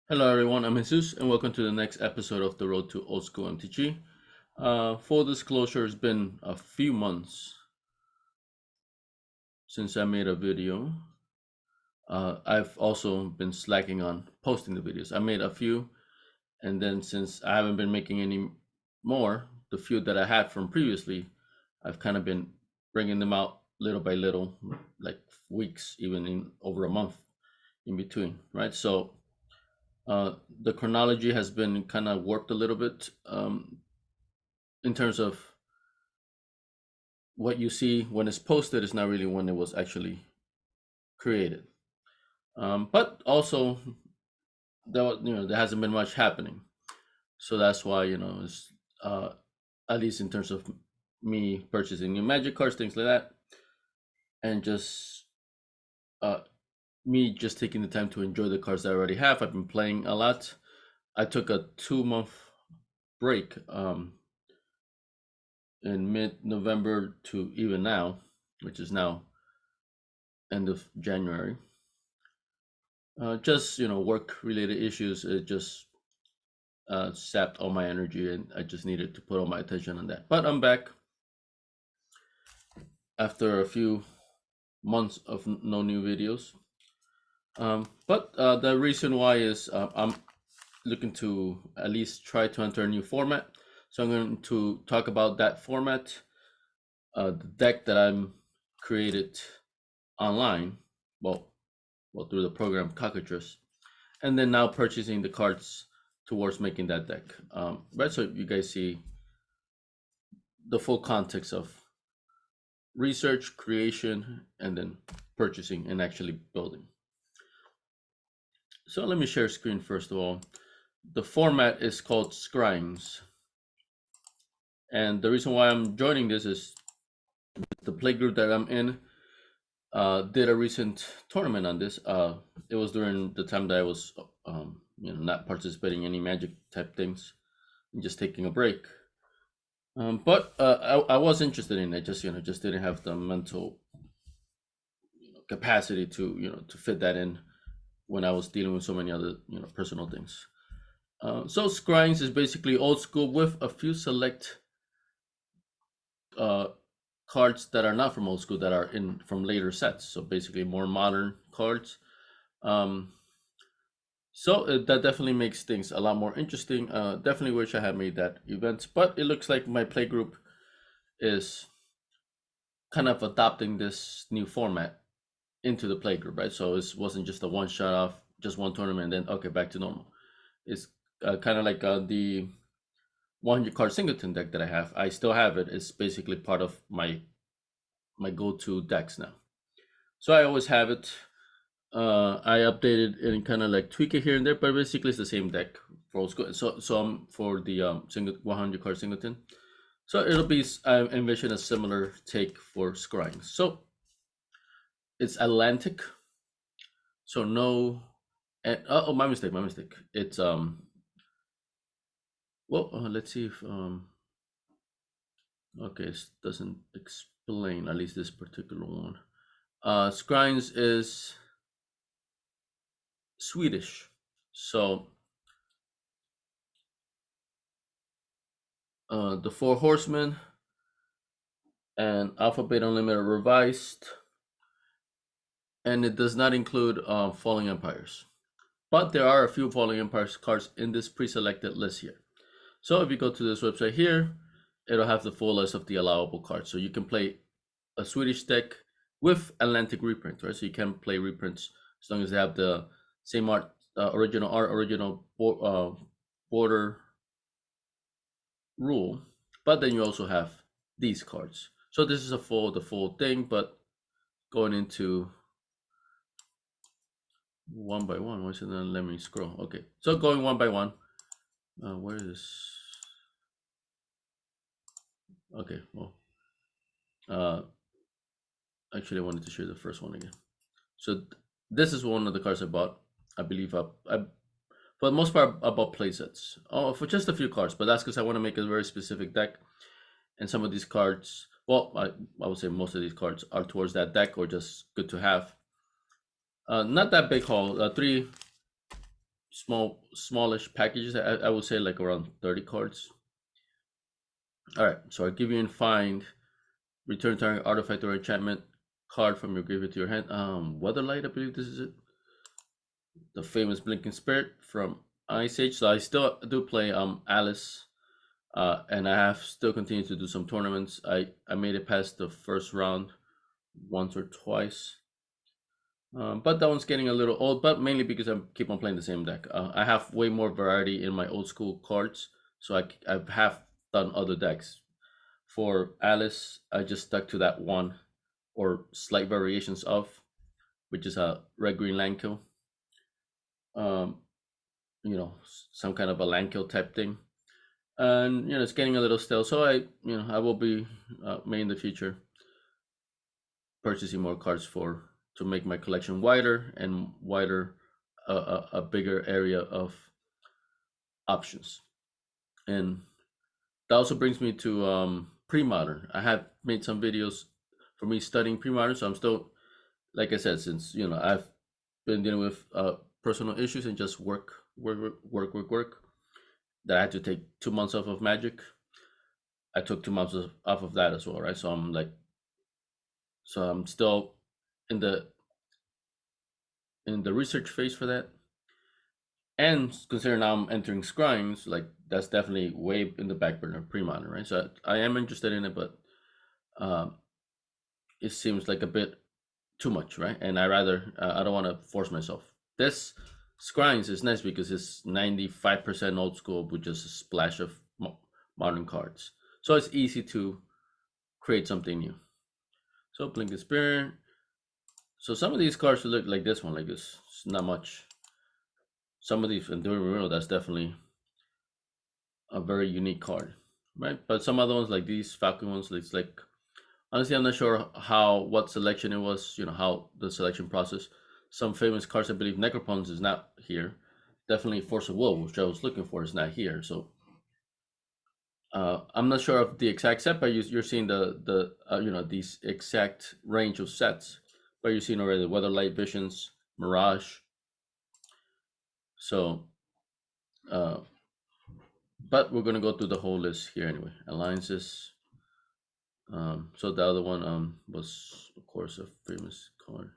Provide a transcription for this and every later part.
Hello everyone, I'm Jesus and welcome to the next episode of the Road to Old School MTG. Full disclosure, it's been a few months since I made a video. I've also been slacking on posting the videos. I made a few, and then since I haven't been making any more, the few that I had from previously, I've kind of been bringing them out little by little, like weeks, even in over a month in between, right? So the chronology has been kind of warped a little bit in terms of what you see when it's posted is not really when it was actually created. But also, there hasn't been much happening, so that's why it's at least in terms of me purchasing new Magic cards, things like that, and just uh, me just taking the time to enjoy the cards that I already have. I've been playing a lot. I took a 2 month break in mid-November to even now, which is now end of January. Just work related issues. It just sapped all my energy, and I just needed to put all my attention on that. But I'm back after a few months of no new videos. But the reason why is I'm looking to at least try to enter a new format. So I'm going to talk about that format, the deck that I'm created online, well, through the program Cockatrice, and then now purchasing the cards towards making that deck. Right, so you guys see the full context of research, creation, and then purchasing and actually building. So let me share screen first of all. The format is called Scryings. And the reason why I'm joining this is the playgroup that I'm in did a recent tournament on this. It was during the time that I was not participating in any Magic type things and just taking a break. But I was interested in it. Just didn't have the mental capacity to fit that in when I was dealing with so many other personal things. So Scryings is basically old school with a few select uh, cards that are not from old school that are in from later sets. So basically more modern cards. Um, that definitely makes things a lot more interesting. Definitely wish I had made that event, but it looks like my playgroup is kind of adopting this new format into the playgroup, right? So it wasn't just a one shot off, just one tournament, and then okay, back to normal. It's kind of like the 100 card singleton deck that I have. I still have it. It's basically part of my go to decks now. So I always have it. I updated and kind of like tweak it here and there, but basically it's the same deck for old school. So I'm for the single 100 card singleton. So it'll be I envision a similar take for scrying. So it's Atlantic. So no, and oh, my mistake, my mistake. It's well, let's see if okay, it doesn't explain at least this particular one. Scryings is Swedish, so the Four Horsemen and Alphabet Unlimited revised, and it does not include Falling Empires, but there are a few Falling Empires cards in this pre-selected list here. So if you go to this website here, it'll have the full list of the allowable cards. So you can play a Swedish deck with Atlantic reprints, right? So you can play reprints as long as they have the same original border rule. But then you also have these cards. So this is the full thing, but going into one by one. Why is it not let me scroll? Okay, so going one by one. Where is? Okay, well, uh, actually, I wanted to share the first one again. So this is one of the cards I bought. I believe for the most part I bought playsets. Oh, for just a few cards, but that's because I want to make a very specific deck. And some of these cards, well, I would say most of these cards are towards that deck or just good to have. Not that big haul. Three smallish packages. I would say like around 30 cards. All right, so I give you in find return target artifact or enchantment card from your graveyard to your hand. Weatherlight, I believe this is it. The famous Blinking Spirit from Ice Age. So I still do play Alice, and I have still continued to do some tournaments. I made it past the first round once or twice. But that one's getting a little old, but mainly because I keep on playing the same deck. I have way more variety in my old school cards, so I have done other decks. For Alice, I just stuck to that one or slight variations of, which is a red green land kill. Um, some kind of a land kill type thing, and it's getting a little stale. So I will be may in the future purchasing more cards for to make my collection wider and wider, a bigger area of options. And that also brings me to pre-modern. I have made some videos for me studying pre-modern, so I'm still, like I said, since I've been dealing with personal issues and just work, that I had to take 2 months off of Magic. I took 2 months off of that as well, right? So I'm still in the research phase for that. And considering now I'm entering Scryings, like that's definitely way in the back burner, pre-modern, right? So I am interested in it, but um, it seems like a bit too much, right? And I don't want to force myself. This Scryings is nice because it's 95% old school with just a splash of modern cards, so it's easy to create something new. So Blink Spirit. So some of these cards look like this one, like this. It's not much. Some of these, and doing real, that's definitely a very unique card, right? But some other ones like these Falcon ones, it's like honestly, I'm not sure what selection it was. How the selection process. Some famous cards, I believe, Necropons is not here. Definitely Force of Will, which I was looking for, is not here. So I'm not sure of the exact set, but you're seeing these exact range of sets. But you're seeing already Weatherlight Visions, Mirage. So, uh, but we're gonna go through the whole list here anyway. Alliances. So the other one was of course a famous card.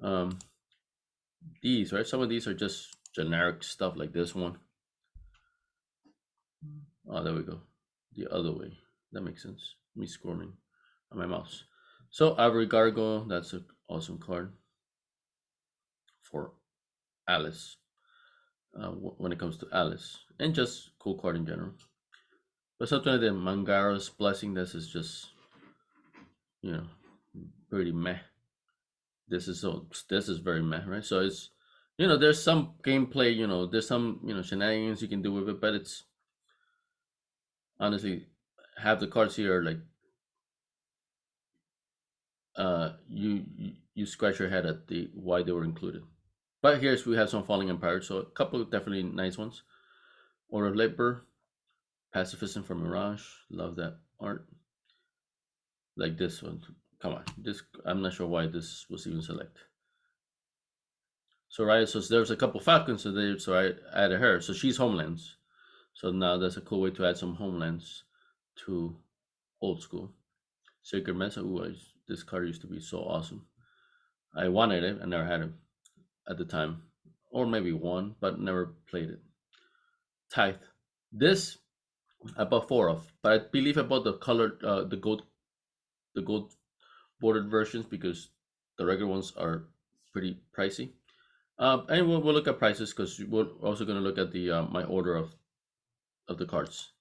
Um, these right. Some of these are just generic stuff like this one. Oh, there we go. The other way. That makes sense. Me squirming on my mouse. So Ivory Gargoyle. That's an awesome card for Alice. When it comes to Alice, and just cool card in general. But something like the Mangara's Blessing. This is just you know pretty meh. This is very meh, right? So it's there's some gameplay, there's some shenanigans you can do with it, but it's honestly half the cards here are like you scratch your head at the why they were included. But here's we have some Falling Empire, so a couple of definitely nice ones. Order of Labor, Pacifism from Mirage, love that art. Like this one, come on, this I'm not sure why this was even selected. So right, so there's a couple Falcons, so I added her. So she's Homelands. So now that's a cool way to add some Homelands to old school. Sacred Mesa. Ooh, this card used to be so awesome. I wanted it. I never had it at the time, or maybe one, but never played it. Tithe. This I bought four of, but I believe I bought the colored, the gold bordered versions because the regular ones are pretty pricey. And we'll look at prices because we're also going to look at the my order of the cards.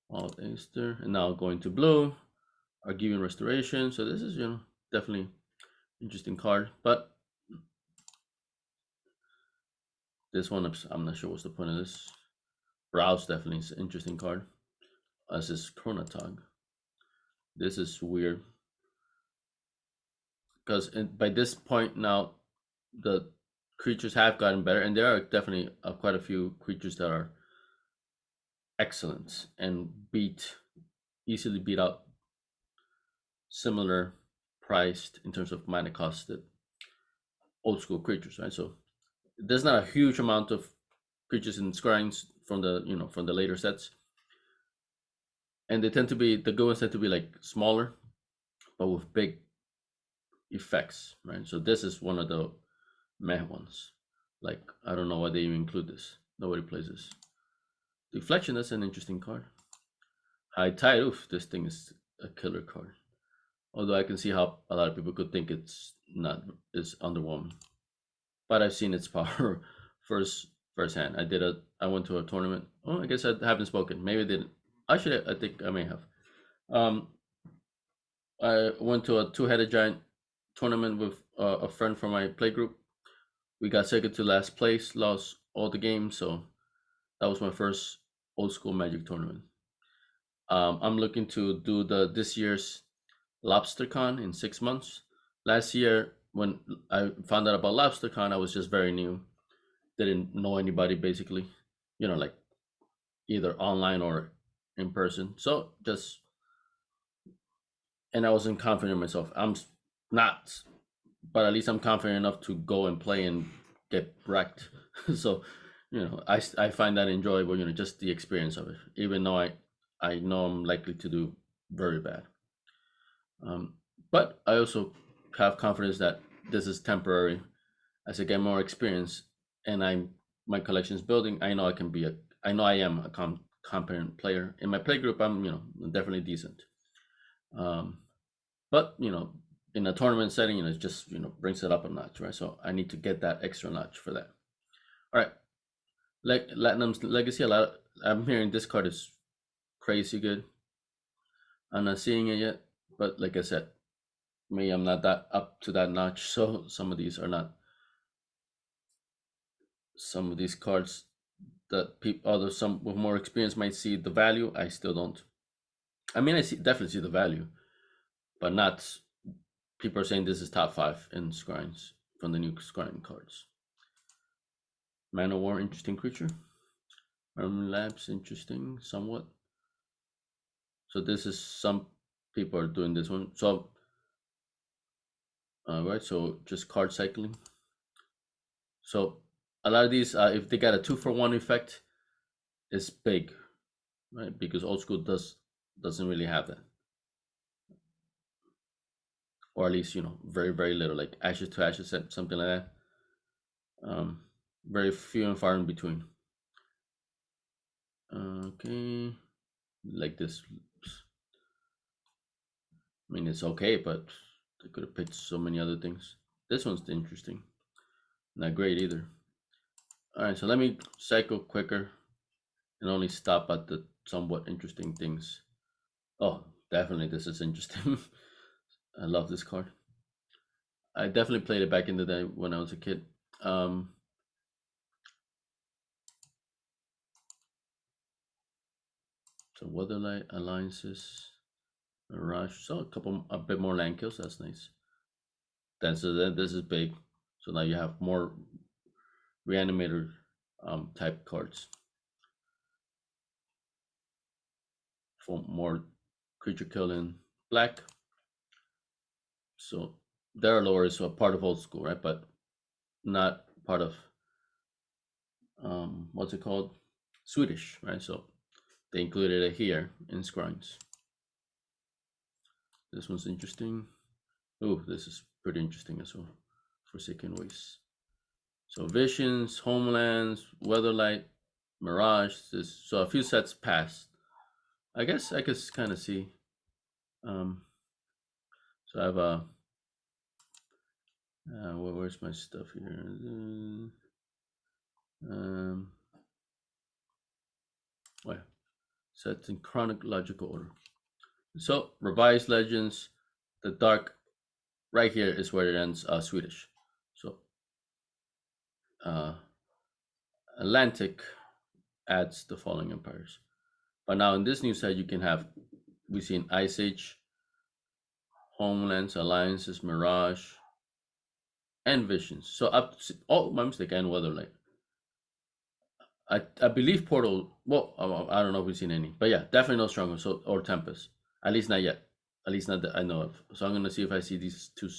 All Aster, and now going to blue. Argivian Restoration. So this is definitely interesting card, but this one I'm not sure what's the point of this. Browse definitely is an interesting card. As is Chronotog. This is weird because by this point now the creatures have gotten better, and there are definitely quite a few creatures that are excellent and easily beat out similar priced in terms of mana costed old school creatures, right? So There's not a huge amount of creatures in Scryings from the from the later sets, and they tend to be the good ones tend to be like smaller but with big effects, right? So this is one of the meh ones. Like I don't know why they even include this. Nobody plays this. Deflection, that's an interesting card. High Tide, oof, this thing is a killer card. Although I can see how a lot of people could think it's underwhelming. But I've seen its power firsthand. I went to a tournament. Oh, I guess I haven't spoken. Maybe I didn't. Actually, I think I may have. Um, I went to a two-headed giant tournament with a friend from my playgroup. We got second to last place, lost all the games, so that was my first old school Magic tournament. I'm looking to do the this year's LobsterCon in 6 months. Last year, when I found out about LobsterCon, I was just very new, didn't know anybody basically, like either online or in person. So just, and I wasn't confident in myself. Not, but at least I'm confident enough to go and play and get wrecked. So, I find that enjoyable. Just the experience of it, even though I know I'm likely to do very bad. Um, but I also have confidence that this is temporary. As I get more experience and my collection is building, I know I know I am a competent player. In my play group, I'm definitely decent. Um, but in a tournament setting, it just brings it up a notch, right? So I need to get that extra notch for that. All right, like Latinum's Legacy, I'm hearing this card is crazy good. I'm not seeing it yet, but like I said, me, I'm not that up to that notch. So some of these are not. Some of these cards that people, although some with more experience might see the value, I still don't. I mean, definitely see the value, but not. People are saying this is top five in Scryings from the new Scrying cards. Man of War, interesting creature. Labs, interesting, somewhat. So this is some people are doing this one. So, right. So just card cycling. So a lot of these, if they got a 2-for-1 effect, it's big, right? Because old school doesn't really have that, or at least very very little, like ashes to ashes, something like that. Um, Very few and far in between. Okay, like this. I mean, it's okay, but they could have picked so many other things. This one's interesting. Not great either. All right, so let me cycle quicker and only stop at the somewhat interesting things. Oh, definitely, this is interesting. I love this card. I definitely played it back in the day when I was a kid. Um, so Weatherlight Alliances, Mirage. So a bit more land kills. That's nice. Then this is big. So now you have more reanimator type cards for more creature killing black. So their lore is a part of old school, right? But not part of what's it called? Swedish, right? So they included it here in Scryings. This one's interesting. Oh, this is pretty interesting as well. Forsaken Waste. So Visions, Homelands, Weatherlight, Mirage. So a few sets passed. I guess I could kind of see. Um, so I have a. Where's my stuff here? Um, well, sets in chronological order. So Revised Legends, the dark right here is where it ends. Swedish. So uh, Atlantic adds the following empires. But now in this new set, you can have we've seen Ice Age, Homelands, Alliances, Mirage, and Visions. So oh, my mistake, and Weatherlight. I believe Portal. Well, I don't know if we've seen any, but yeah, definitely no Stronger. So or Tempest. At least not yet. At least not that I know of. So I'm gonna see if I see these two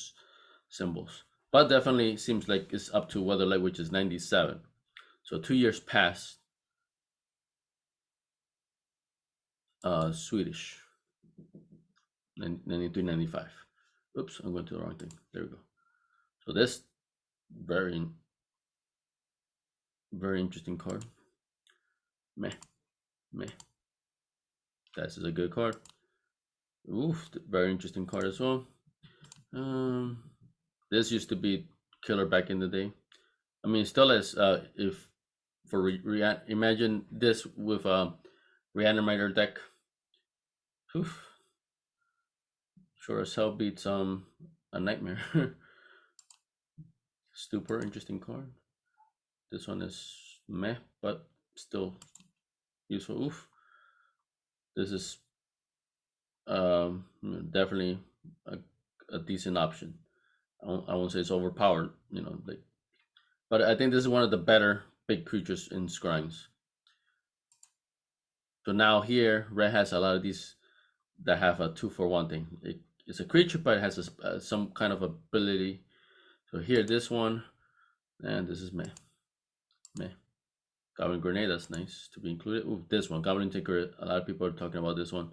symbols. but definitely seems like it's up to Weatherlight, which is 97. So 2 years past Swedish, 93, 95. Oops, I'm going to the wrong thing. There we go. So this very, very interesting card. Meh, meh. This is a good card. Oof, very interesting card as well. Um, this used to be killer back in the day. I mean, still as if for imagine this with a reanimator deck. Oof, sure as hell beats a nightmare. Super interesting card. This one is meh, but still useful. Oof. This is definitely a, a decent option. I won't say it's overpowered, like, but I think this is one of the better big creatures in Scryings. So now here, red has a lot of these that have a 2-for-1 thing. It's a creature, but it has some kind of ability. So here, this one, and this is meh, meh. Goblin Grenade, that's nice to be included. Ooh, this one, Goblin Tinker. A lot of people are talking about this one.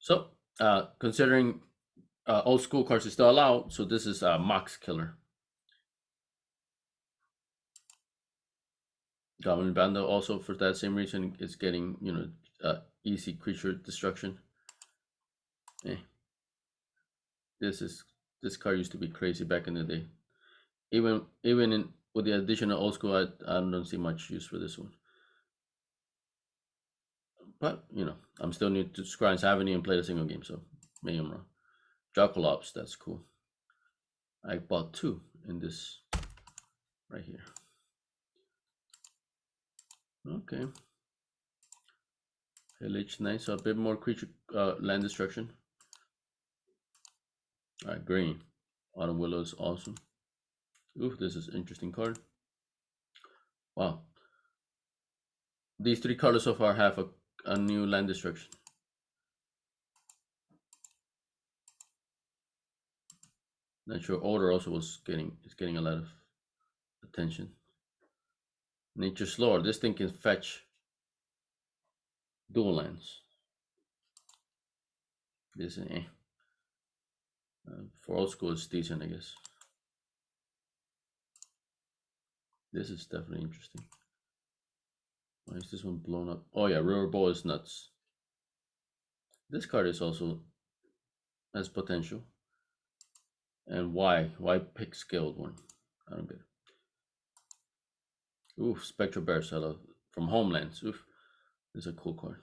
So, considering old school cards is still allowed, so this is Mox Killer. Goblin Bando also for that same reason is getting easy creature destruction. Eh. This card used to be crazy back in the day. Even with the addition of old school, I don't see much use for this one. But I'm still new to Scryings. I haven't even played a single game, so maybe I'm wrong. Jocalops, that's cool. I bought 2 in this right here. Okay. Pillage, nice. So a bit more creature land destruction. All right, green. Autumn Willow is awesome. Ooh, this is interesting card. Wow. These 3 colors so far have a new land destruction. Not sure Order also is getting a lot of attention. Nature's Lore. This thing can fetch dual lands. This for old school it's decent, I guess. This is definitely interesting. Why is this one blown up? Oh yeah, River Ball is nuts. This card is also has potential. And why? Why pick skilled one? I don't get it. Oof, Spectral Bear Seller from Homelands. Oof, this is a cool card.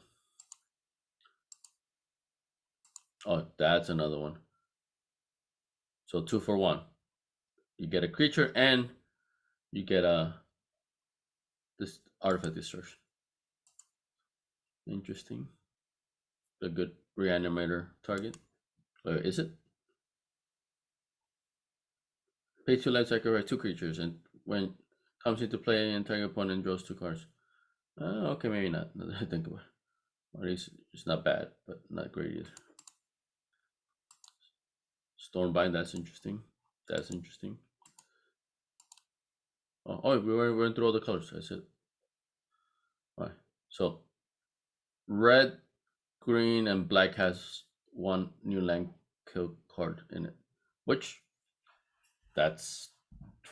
Oh, that's another one. So 2-for-1. You get a creature and you get this artifact destruction. Interesting. A good reanimator target. Is it? Pay 2 life, sacrifice 2 creatures, and when comes into play, and target opponent draws 2 cards. Okay, maybe not. Now that I think about it. Or at least it's not bad, but not great either. Stormbind, that's interesting. That's interesting. Oh, we went through all the colors. I said. All right. So red, green, and black has 1 new land kill card in it, which that's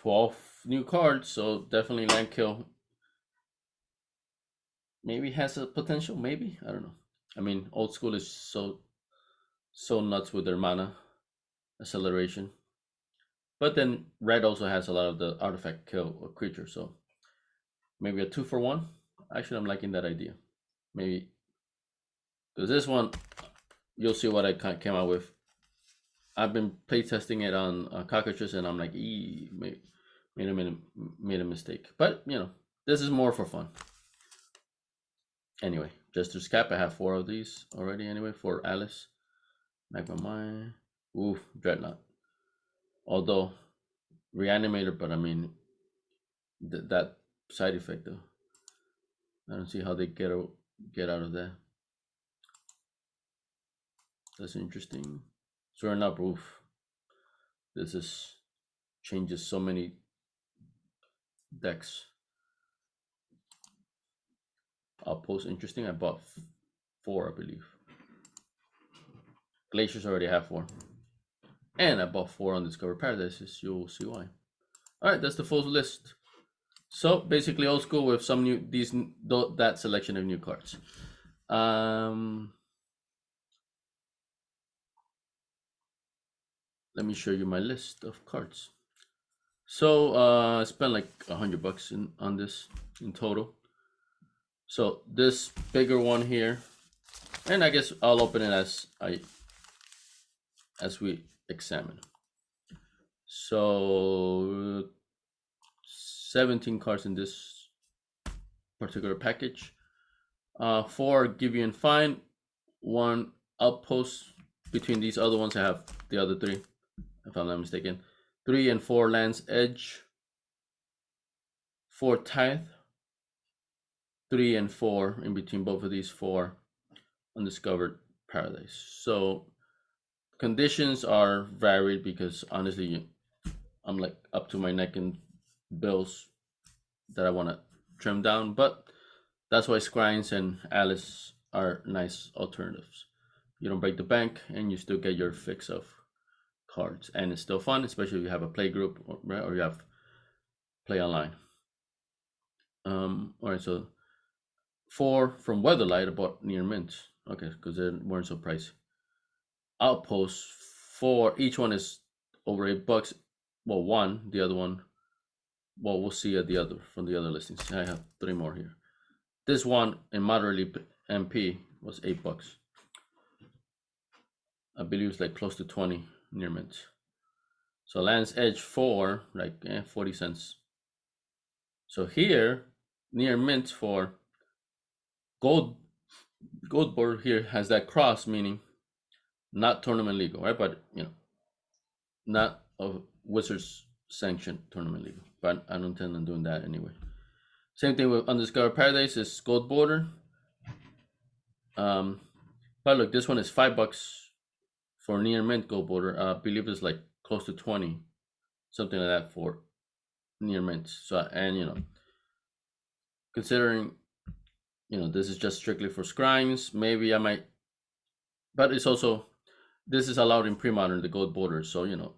12 new cards. So definitely land kill. Maybe has a potential. Maybe I don't know. I mean, old school is so nuts with their mana acceleration. But then red also has a lot of the artifact kill or creature, so maybe a 2-for-1. Actually, I'm liking that idea. Maybe because this one, you'll see what I came out with. I've been playtesting it on cockroaches, and I'm like, made a mistake. But this is more for fun. Anyway, just to recap, I have 4 of these already. Anyway, for Alice, Magma Mine, ooh, Dreadnought. Although reanimator, but I mean that side effect though. I don't see how they get out of that. That's interesting. Soaring Up Roof. This is changes so many decks. Outpost, interesting. I bought 4, I believe. Glaciers already have 4. And I bought 4 on Discover Paradises. You'll see why. Alright, that's the full list. So basically old school with some new that selection of new cards. Let me show you my list of cards. So I spent like $100 on this in total. So this bigger one here, and I guess I'll open it as we examine. So 17 cards in this particular package. 4 give you and find, 1 outpost. Between these other ones, I have the other 3, if I'm not mistaken. 3 and 4 lands edge. 4 tithe. 3 and 4 in between both of these 4 undiscovered paradise. So conditions are varied because honestly, I'm like up to my neck in bills that I want to trim down, but that's why Scryings and Alice are nice alternatives. You don't break the bank and you still get your fix of cards, and it's still fun, especially if you have a play group or you have play online. All right, so 4 from Weatherlight, I bought near mint. Okay, because they weren't so pricey. Outposts 4, each one is over $8. Well, 1, the other one. Well, we'll see at the other from the other listings. I have 3 more here. This one in moderately MP was $8. I believe it's like close to 20 near mint. So Land's Edge 4, like 40 cents. So here, near mint for gold board here has that cross, meaning not tournament legal, right? But not a Wizards sanctioned tournament legal. But I don't intend on doing that anyway. Same thing with Undiscovered Paradise is gold border. But look, this one is $5 for near mint gold border. I believe it's like close to 20, something like that for near mint. So, and considering this is just strictly for Scryings, maybe I might, but it's also, this is allowed in pre-modern, the gold border. So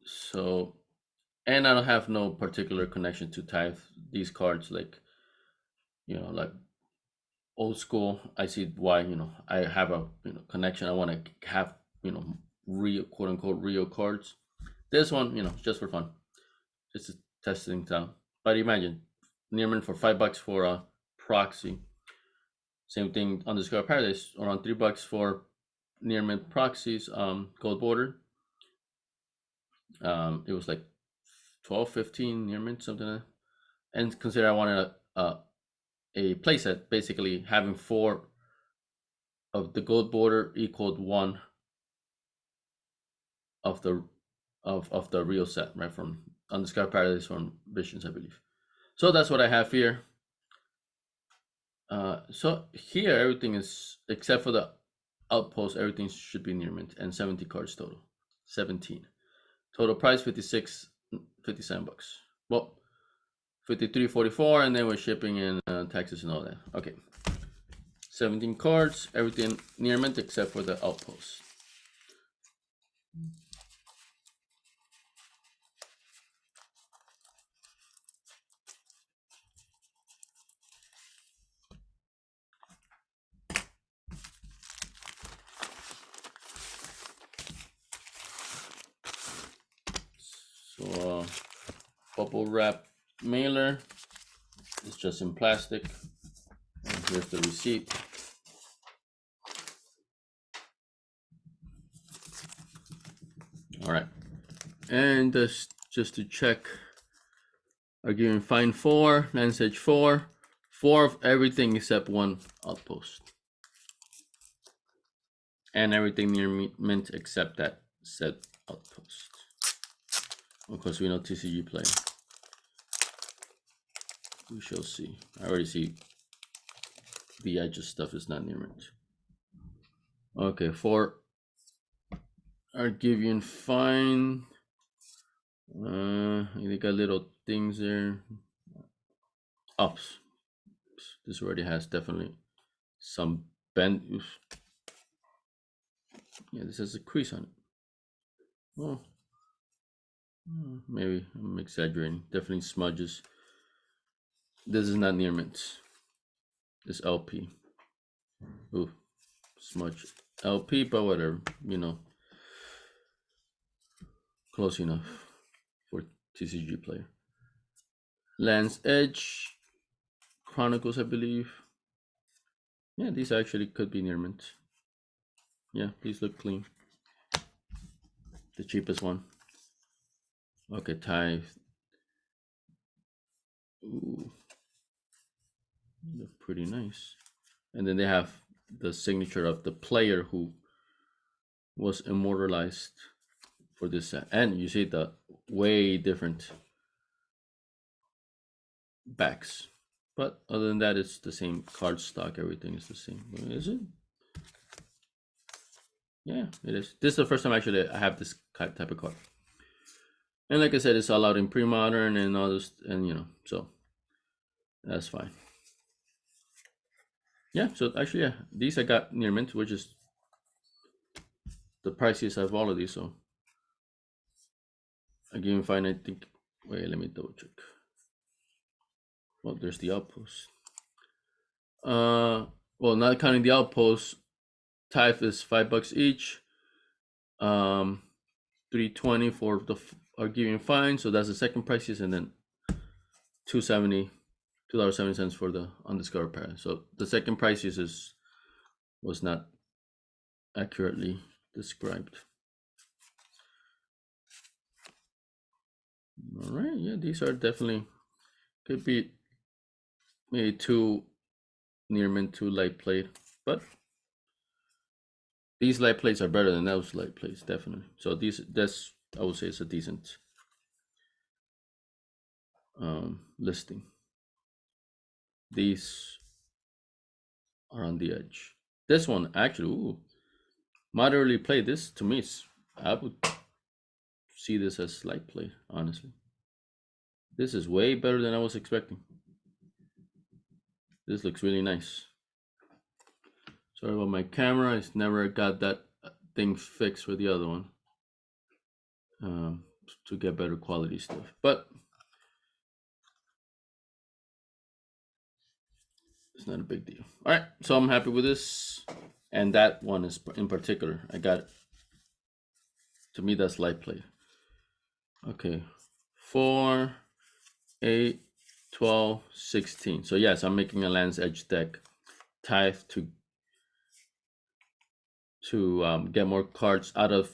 so, and I don't have no particular connection to Tithe. These cards, like like old school, I see why I have a connection. I want to have real, quote unquote, real cards. This one, just for fun, just to test things out. But imagine Nearman for $5 for a proxy. Same thing on Discover Paradise, around $3 for Nearman proxies. Gold border. It was like 12, 15 Nearman, something like that. And consider I wanted a playset, basically having 4 of the gold border equaled 1 of the real set, right, from Undiscovered Paradise from Visions, I believe. So that's what I have here. So here everything is, except for the outpost, everything should be near mint, and 70 cards total. 17. Total price $57. Well, 53.44, and then we're shipping in taxes and all that. Okay. 17 cards, everything near mint except for the outpost. So bubble wrap mailer is just in plastic. And here's the receipt. All right, and just to check, are giving fine 4, Lance Edge 4 of everything except 1 outpost, and everything near mint except that said outpost. Of course, we know TCG play. We shall see. I already see the edge of stuff is not near mint. Okay, 4 Argivian fine. They got little things there. Ups. This already has definitely some bend. Oof. Yeah, this has a crease on it. Oh, maybe I'm exaggerating. Definitely smudges. This is not near mint. This LP. Ooh, smudge. LP, but whatever. Close enough for TCG player. Lance Edge. Chronicles, I believe. Yeah, these actually could be near mint. Yeah, these look clean. The cheapest one. Okay, Tithe. Ooh, look pretty nice. And then they have the signature of the player who was immortalized for this set. And you see the way different backs. But other than that, it's the same card stock. Everything is the same. Is it? Yeah, it is. This is the first time actually I have this type of card. And like I said, it's all out in pre-modern and all this, and so that's fine. Yeah, so actually, yeah, these I got near mint, which is the priciest of all of these. So again, fine. I think. Wait, let me double check. Well, there's the outpost. Well, not counting the outpost, Tithe is $5 each. 320 for the Argivian fine, so that's the second prices, and then $2.70 for the undiscovered paradise. So the second prices was not accurately described. All right, yeah, these are definitely could be maybe too near mint, too light plate, but these light plates are better than those light plates, definitely. So that's I would say it's a decent listing. These are on the edge. This one actually, moderately played. This to me, I would see this as light play. Honestly, this is way better than I was expecting. This looks really nice. Sorry about my camera. It's never got that thing fixed for the other one to get better quality stuff. But it's not a big deal. All right, so I'm happy with this, and that one is in particular. I got it. To me, that's light play. Okay, 4, 8, 12, 16. So yes, I'm making a Lance Edge deck, Tithe to get more cards out of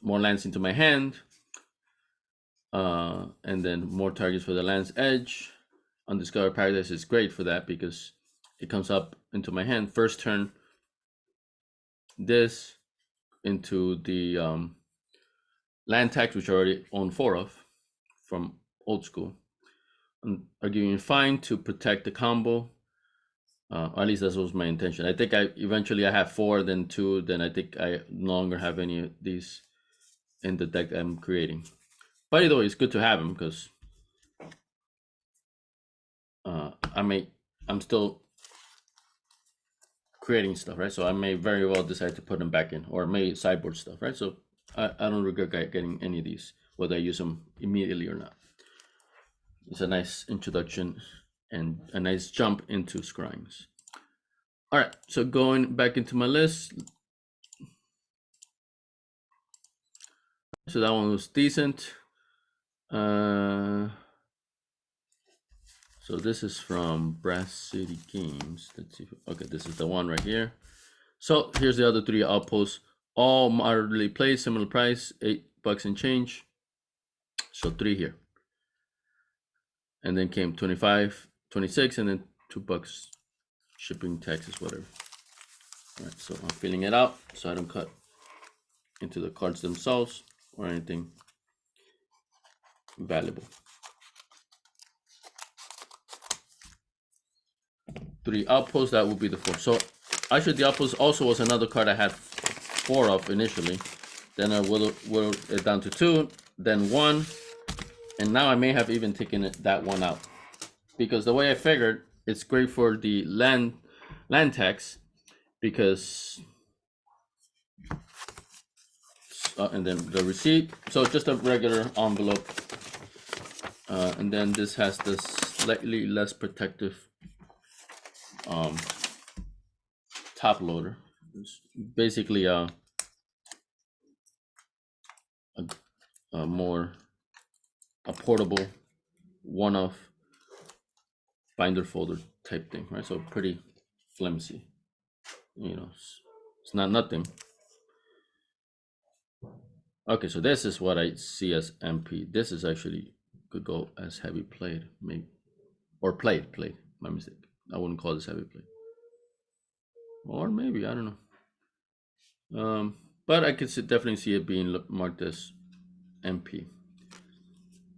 more lands into my hand, and then more targets for the Lance Edge. Undiscovered Paradise is great for that because it comes up into my hand first turn. This into the land tax, which I already own 4 of from old school. Are giving fine to protect the combo. Or at least that was my intention. I think I have 4, then 2, then I think I no longer have any of these in the deck I'm creating. But either way, it's good to have them because I'm still creating stuff, right? So I may very well decide to put them back in, or may sideboard stuff, right? So I don't regret getting any of these, whether I use them immediately or not. It's a nice introduction and a nice jump into Scryings. All right, so going back into my list. So that one was decent. So this is from Brass City Games. Let's see. Okay, this is the one right here. So here's the other 3 outposts. All moderately played, similar price, $8 and change. So 3 here. And then came 25, 26, and then $2 shipping, taxes, whatever. All right, so I'm filling it out so I don't cut into the cards themselves or anything valuable. 3 outposts, that would be the 4. So actually the outpost also was another card I had 4 of initially, Then I whittle it down to 2, then 1, and now I may have even taken that one out because the way I figured it's great for the land tax because and then the receipt. So just a regular envelope, and then this has this slightly less protective top loader. It's basically a more a portable one-off binder folder type thing, right? So pretty flimsy. It's not nothing. Okay, so this is what I see as MP. This is actually could go as heavy plate, maybe, or plate. My mistake. I wouldn't call this heavy plate, or maybe I don't know. But I could definitely see it being marked as MP.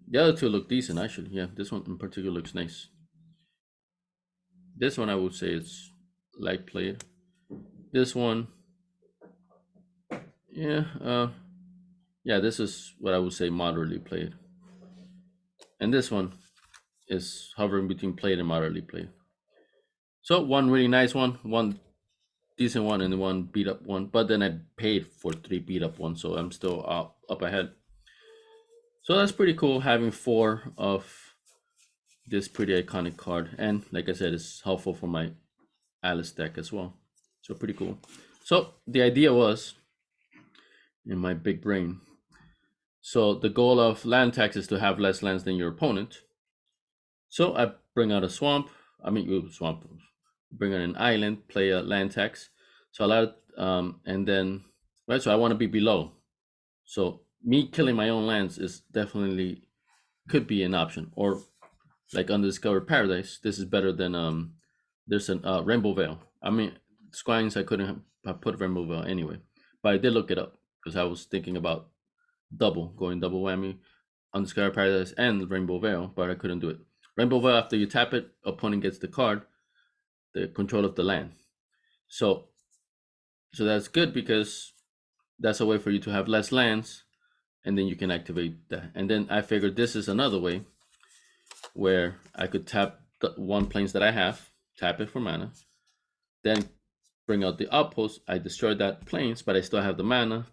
The other two look decent, actually. Yeah, this one in particular looks nice. This one I would say it's light plate. This one, yeah, yeah, this is what I would say moderately played. And this one is hovering between played and moderately played. So one really nice one decent one, and one beat up one. But then I paid for 3 beat up ones, so I'm still up ahead. So that's pretty cool having 4 of this pretty iconic card. And like I said, it's helpful for my Alice deck as well. So pretty cool. So the idea was, in my big brain, so the goal of land tax is to have less lands than your opponent. So I bring out a swamp. Swamp. Bring out an island. Play a land tax. So I allow, and then right. So I want to be below. So me killing my own lands is definitely could be an option. Or like Undiscovered Paradise, this is better than there's a Rainbow Veil. I mean, Scryings I couldn't have put Rainbow Veil anyway, but I did look it up because I was thinking about going double whammy on Undiscovered Paradise and Rainbow Veil, but I couldn't do it. Rainbow Veil, after you tap it, opponent gets the card, the control of the land. So that's good because that's a way for you to have less lands, and then you can activate that. And then I figured this is another way where I could tap the one planes that I have, tap it for mana, then bring out the outpost. I destroy that planes, but I still have the mana,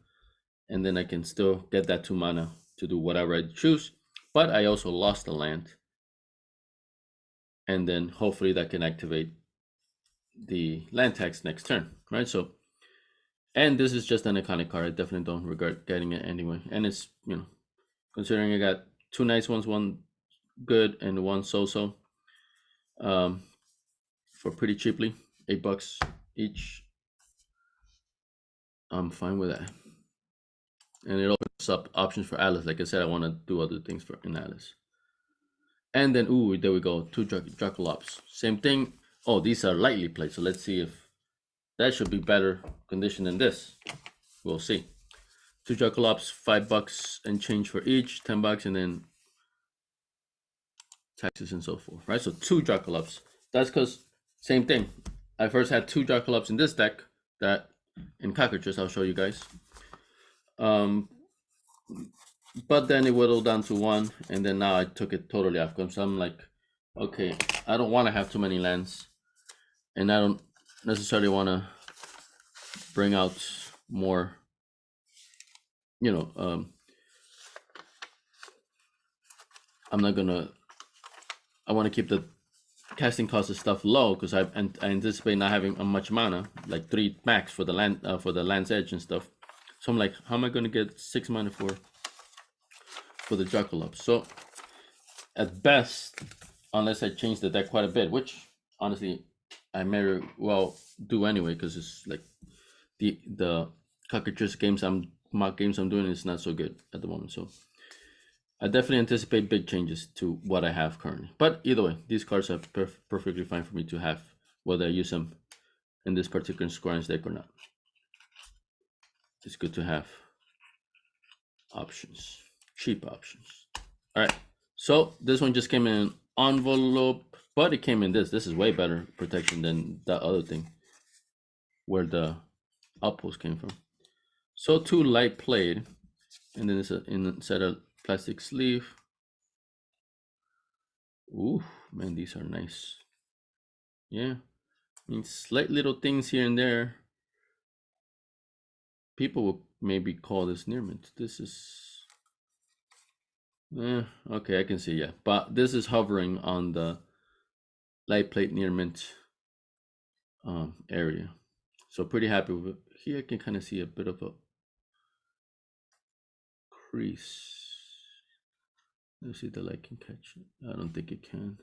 and then I can still get that 2 mana to do whatever I choose. But I also lost the land, and then hopefully that can activate the land tax next turn, right? So, and this is just an iconic card. I definitely don't regret getting it anyway. And it's, considering I got 2 nice ones, one good and one so-so, for pretty cheaply, $8 each. I'm fine with that. And it opens up options for Alice. Like I said, I want to do other things in Alice. And then, there we go. 2 Dracolops. Same thing. Oh, these are lightly played. So let's see if that should be better condition than this. We'll see. 2 Dracolops, $5 and change for each, $10, and then taxes and so forth, right? So 2 Dracolops. That's because same thing. I first had 2 Dracolops in this deck that in Cockroaches I'll show you guys. But then it whittled down to 1, and then now I took it totally off. So I'm like, okay, I don't want to have too many lands, and I don't necessarily want to bring out more. I'm not gonna. I want to keep the casting cost of stuff low because I anticipate not having much mana, like 3 max for the land's edge and stuff. So I'm like, how am I gonna get 6 mana for the Dracolops? So at best, unless I change the deck quite a bit, which honestly I may well do anyway, because it's like the Cockroaches mock games I'm doing is not so good at the moment. So I definitely anticipate big changes to what I have currently. But either way, these cards are perfectly fine for me to have, whether I use them in this particular Scryings deck or not. It's good to have options, cheap options. All right, so this one just came in an envelope, but it came in this. This is way better protection than that other thing where the outpost came from. So two light played, and then it's inside a plastic sleeve. Ooh, man, these are nice. Yeah, I mean, slight little things here and there. People will maybe call this near mint. This is, okay, I can see, yeah. But this is hovering on the light plate near mint area. So pretty happy with it. Here I can kind of see a bit of a crease. Let's see if the light can catch it. I don't think it can.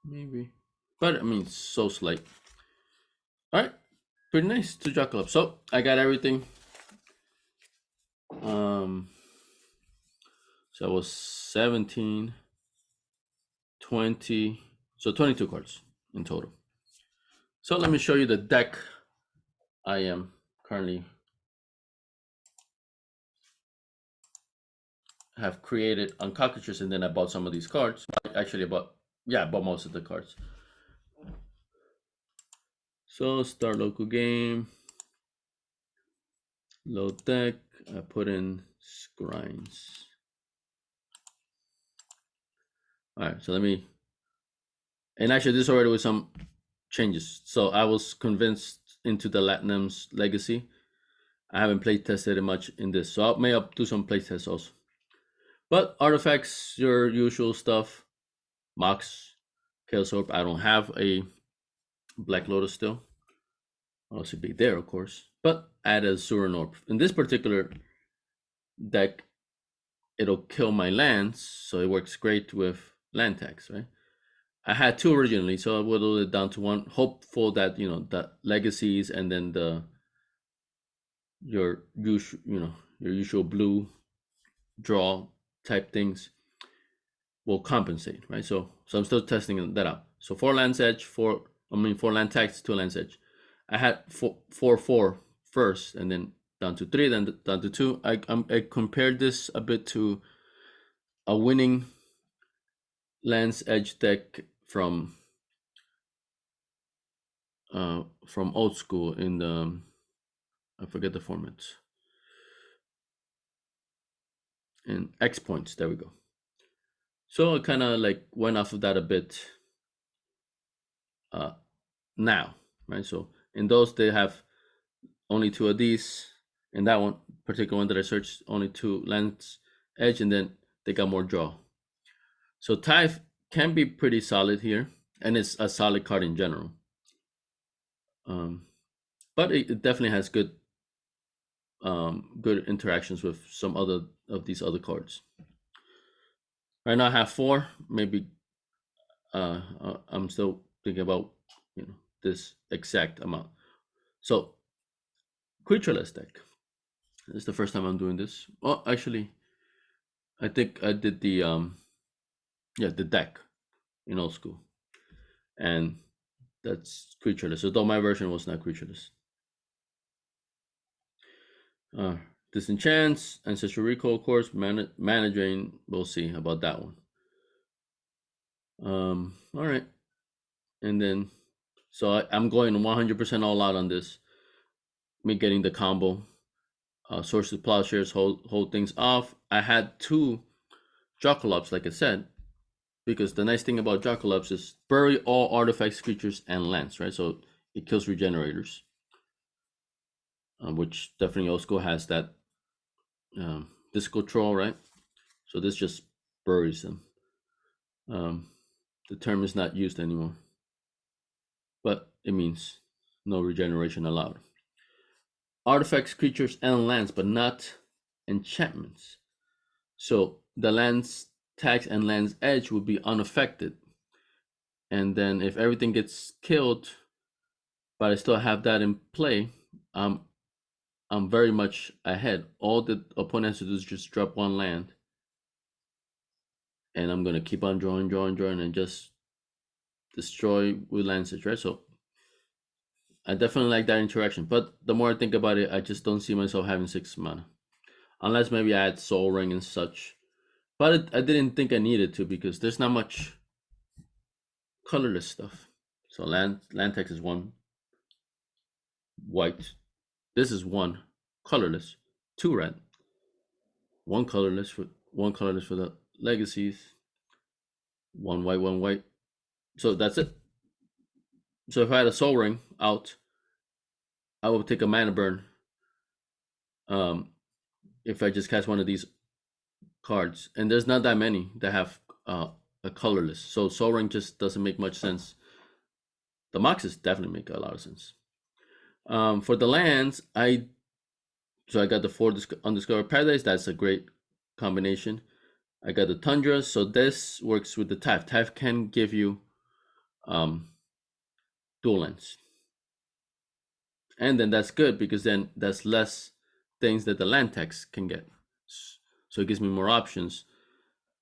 Maybe. But I mean, so slight. All right. Pretty nice to jackal up. So I got everything. So I was 17, 20, so 22 cards in total. So let me show you the deck I am currently have created on Cockatrice, and then I bought some of these cards. Actually, I bought most of the cards. So start local game, load deck. I put in Scryings. All right, so let me. And actually, this already with some changes. So I was convinced into the Latinum's legacy. I haven't play tested it much in this, so I may do some play tests also. But artifacts, your usual stuff. Mox, Chaos Orb. I don't have a Black Lotus still. I'll also be there, of course. But add a Surin Orb. In this particular deck, it'll kill my lands, so it works great with land tax, right? I had two originally, so I whittled it down to one, hopeful that the legacies and then your usual blue draw type things will compensate, right? So I'm still testing that out. So 4 lands edge, 4 land tax, 2 lands edge. I had 4 first, and then down to 3, then down to 2. I compared this a bit to a winning lands edge deck from old school in the I forget the format. In X points, there we go. So I kind of like went off of that a bit now, right? So in those they have only 2 of these. In that one particular one that I searched, only 2 lands edge, and then they got more draw. So Tithe can be pretty solid here, and it's a solid card in general. But it definitely has good interactions with some other of these other cards. Right now I have 4. Maybe I'm still thinking about this exact amount. So creatureless deck. This is the first time I'm doing this. Well, actually, I think I did the the deck in old school, and that's creatureless. Although my version was not creatureless. Disenchants, Ancestral Recall, of course, Mana Drain. We'll see about that one. All right, and then so I'm going 100% all out on this. Me getting the combo. Sources Plowshares hold things off. I had 2 Jocalops, like I said, because the nice thing about Jocalops is bury all artifacts, creatures, and lands, right? So it kills regenerators, which definitely also has that disco troll, right? So this just buries them. The term is not used anymore, but it means no regeneration allowed. Artifacts, creatures, and lands, but not enchantments. So the land's tax and land's edge would be unaffected. And then if everything gets killed, but I still have that in play, I'm very much ahead. All the opponent has to do is just drop 1 land. And I'm gonna keep on drawing, and just destroy with lands, right? So I definitely like that interaction. But the more I think about it, I just don't see myself having 6 mana. Unless maybe I add Soul Ring and such. But I didn't think I needed to, because there's not much colorless stuff. So land text is 1. white. This is one colorless, two red, one colorless for the legacies, one white. So that's it. So if I had a soul ring out, I would take a mana burn. Um, if I just cast one of these cards, and there's not that many that have a colorless, so soul ring just doesn't make much sense. The Moxes definitely make a lot of sense. For the lands, I got the four undiscovered paradise. That's a great combination. I got the tundras, so this works with the Taft. Taft can give you um, dual lands, and then that's good because then that's less things that the land tax can get. So it gives me more options.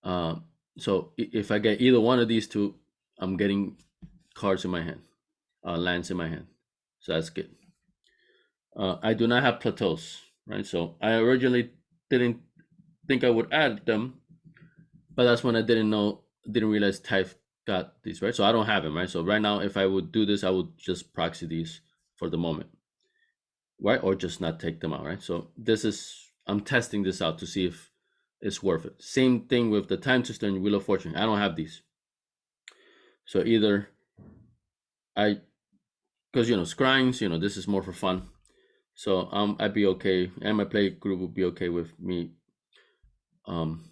So if I get either one of these two, I'm getting cards in my hand, lands in my hand. So that's good. I do not have plateaus, right? So I originally didn't think I would add them, but that's when I didn't realize Type got these, right? So I don't have them, right? So right now, if I would do this, I would just proxy these for the moment, right? Or just not take them out, right? So I'm testing this out to see if it's worth it. Same thing with the Time Twister and Wheel of Fortune. I don't have these. So either because Scryings, this is more for fun. So I'd be okay, and my play group would be okay with me um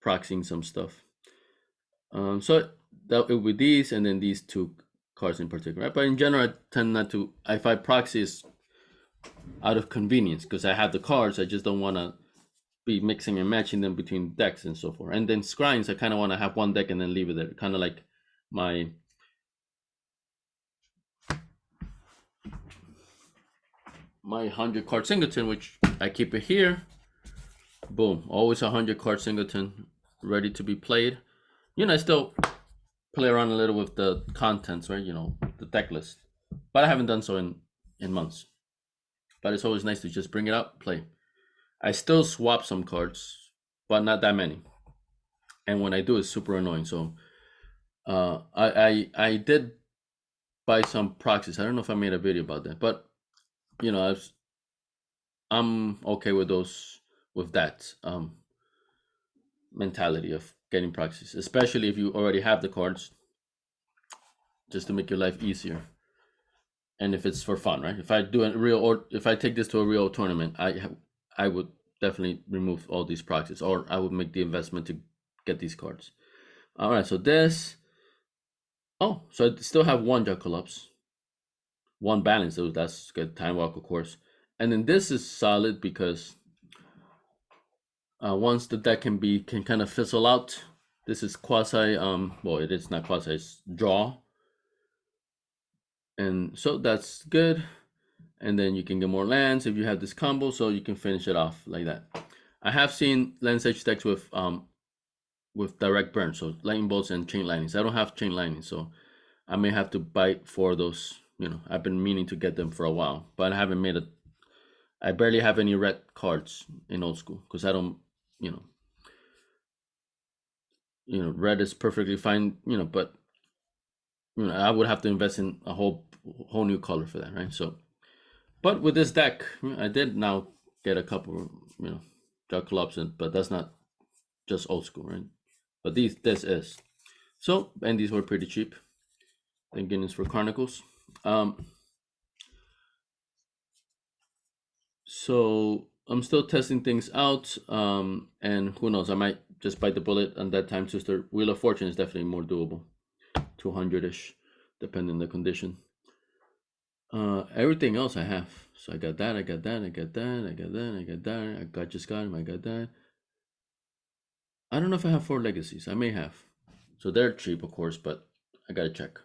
proxying some stuff. So that it would be these and then these two cards in particular, right? But in general, I tend not to. If I proxy, is out of convenience because I have the cards. I just don't want to be mixing and matching them between decks and so forth. And then Scryings, I kind of want to have one deck and then leave it there, kind of like my my 100 card singleton, which I keep it here. Boom, always 100 card singleton, ready to be played. I still play around a little with the contents, right? The deck list, but I haven't done so in months. But it's always nice to just bring it up, play. I still swap some cards, but not that many. And when I do, it's super annoying. So I did buy some proxies. I don't know if I made a video about that, but I'm okay with that mentality of getting proxies, especially if you already have the cards, just to make your life easier. And if it's for fun, right? If I do a real, or if I take this to a real tournament, I would definitely remove all these proxies, or I would make the investment to get these cards. All right, so this. Oh, so I still have one Jacalops, one balance. So that's good. Time Walk, of course, and then this is solid because once the deck can kind of fizzle out. This is quasi. Well, it is not quasi. It's draw, and so that's good. And then you can get more lands if you have this combo, so you can finish it off like that. I have seen Land Edge decks with direct burn, so lightning bolts and chain lightnings. I don't have chain lightning, so I may have to bite for those. I've been meaning to get them for a while, but I haven't made it. I barely have any red cards in old school because I don't. Red is perfectly fine. But I would have to invest in a whole new color for that, right? So, but with this deck, I did now get a couple, Jacalops, but that's not just old school, right? But this is. So, and these were pretty cheap. Thank goodness for Carnicles. So I'm still testing things out, and who knows, I might just bite the bullet on that Time Twister. Wheel of Fortune is definitely more doable, 200-ish, depending on the condition. Everything else I have. So I got that, I got that, I got that, I got that, I got that, just got him, I got that. I don't know if I have 4 legacies. I may have. So they're cheap, of course, but I gotta check.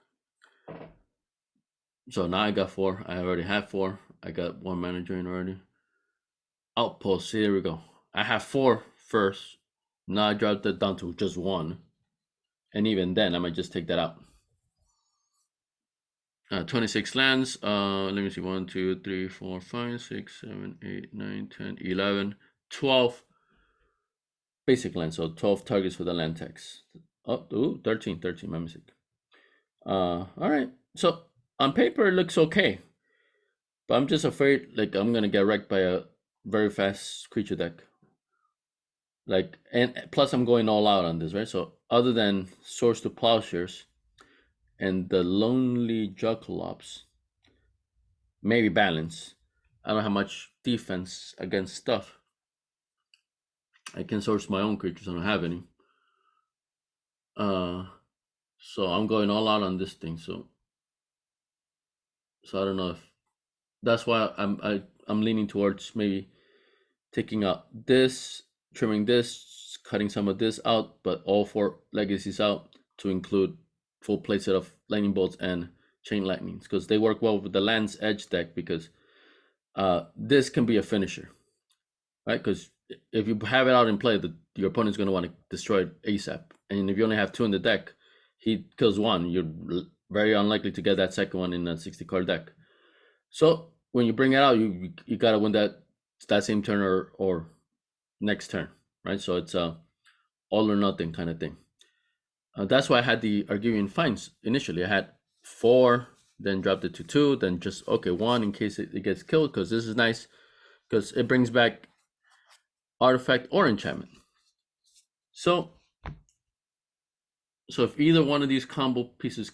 So now I got 4. I already have 4. I got 1 manager in already. Outpost, here we go. I have 4 first. Now I dropped it down to just 1. And even then, I might just take that out. 26 lands. Let me see. 1, 2, 3, 4, 5, 6, 7, 8, 9, 10, 11, 12 basic lands. So 12 targets for the land tax. Oh, ooh, 13, my mistake. All right. So on paper, it looks okay. But I'm just afraid, like, I'm gonna get wrecked by a very fast creature deck. Like, and plus I'm going all out on this, right? So other than Swords to Plowshares and the Lonely Juggalops, maybe Balance. I don't have much defense against stuff. I can source my own creatures. I don't have any. Uh, so I'm going all out on this thing. So I don't know if that's why I'm leaning towards maybe taking out this, trimming this, cutting some of this out, but all four legacies out to include full playset of lightning bolts and chain lightnings because they work well with the Land's Edge deck because this can be a finisher, right? Because if you have it out in play, your opponent's going to want to destroy it ASAP. And if you only have two in the deck, he kills one. You're very unlikely to get that second one in a 60 card deck. So when you bring it out, you got to win that same turn or next turn, right? So it's a all or nothing kind of thing. That's why I had the Argirian Fines initially. I had 4, then dropped it to 2, then just okay 1 in case it gets killed because this is nice because it brings back artifact or enchantment. So if either one of these combo pieces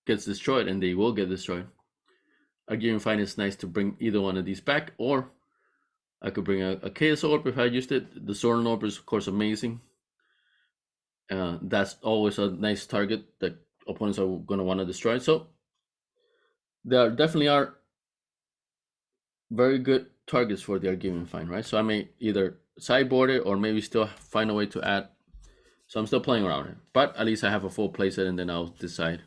gets destroyed, and they will get destroyed, Argirian Fine is nice to bring either one of these back, or I could bring a Chaos Orb if I used it. The Sorin Orb is of course amazing. That's always a nice target that opponents are going to want to destroy. So there definitely are very good targets for the Argirian Fine, right? So I may either sideboard it or maybe still find a way to add. So I'm still playing around it, but at least I have a full playset, and then I'll decide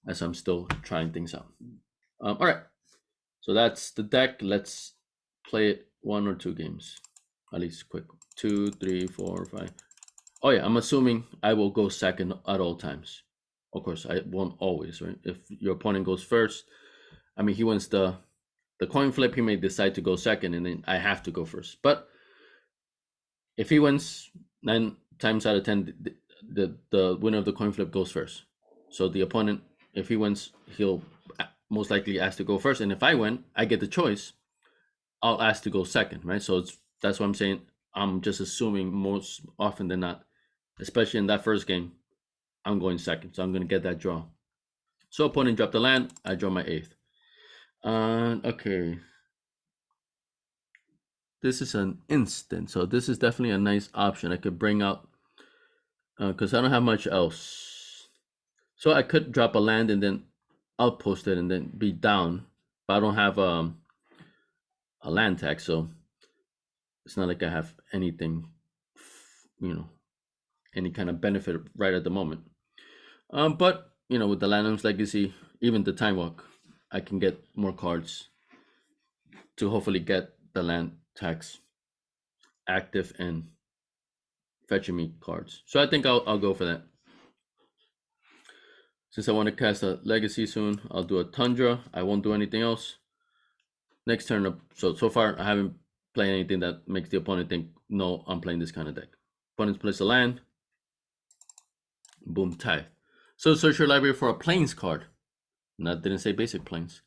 as I'm still trying things out. All right, so that's the deck. Let's play it 1 or 2 games, at least quick. 2, 3, 4, 5. Oh yeah, I'm assuming I will go second at all times. Of course, I won't always, right? If your opponent goes first, I mean, he wins the coin flip. He may decide to go second, and then I have to go first. But if he wins 9 times out of 10, the winner of the coin flip goes first. So the opponent, if he wins, he'll most likely ask to go first, and if I win, I get the choice. I'll ask to go second, right? So that's what I'm saying. I'm just assuming most often than not, especially in that first game, I'm going second. So I'm going to get that draw. So opponent dropped the land. I draw my 8th. Okay. This is an instant. So this is definitely a nice option. I could bring out, because I don't have much else. So I could drop a land and then outpost it and then be down. But I don't have a land tax. So it's not like I have anything, any kind of benefit right at the moment. But with the Lanham's Legacy, even the Time Walk, I can get more cards to hopefully get the land tax active and fetching me cards. So I think I'll go for that. Since I want to cast a Legacy soon, I'll do a Tundra. I won't do anything else. Next turn up. So far I haven't played anything that makes the opponent think, no, I'm playing this kind of deck. Opponent plays a land. Boom, Tithe. So search your library for a Plains card. That didn't say basic Plains.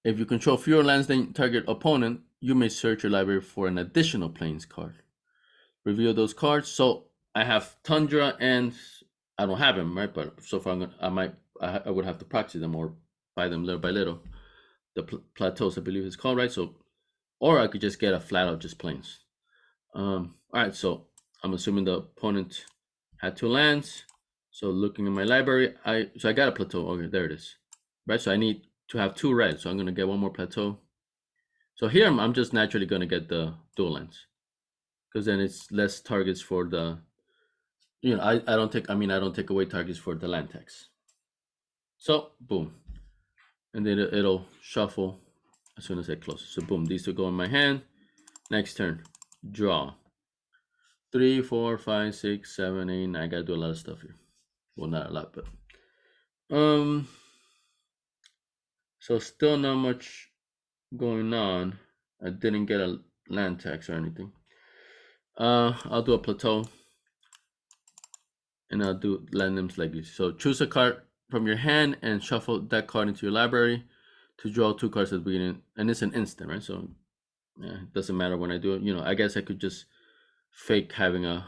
If you control fewer lands than target opponent, you may search your library for an additional Plains card. Reveal those cards. So I have Tundra, and I don't have him, right? But so far I would have to proxy them or buy them little by little. The plateaus, I believe it's called, right? So, or I could just get a flat out just Plains. All right, so I'm assuming the opponent had 2 lands. So looking in my library, I got a plateau. Okay, there it is. Right, so I need to have 2 red. So I'm gonna get 1 more plateau. So here I'm just naturally gonna get the dual lands, because then it's less targets for the. I don't take away targets for the land tax. So boom, and then it'll shuffle as soon as I close. So boom, these 2 go in my hand. Next turn, draw. 3, 4, 5, 6, 7, 8. 9. I gotta do a lot of stuff here. Well, not a lot, but so still not much going on. I didn't get a land tax or anything. I'll do a plateau, and I'll do Landham's Legacy. So choose a card from your hand and shuffle that card into your library to draw 2 cards at the beginning, and it's an instant, right? So yeah, it doesn't matter when I do it. I guess I could just fake having a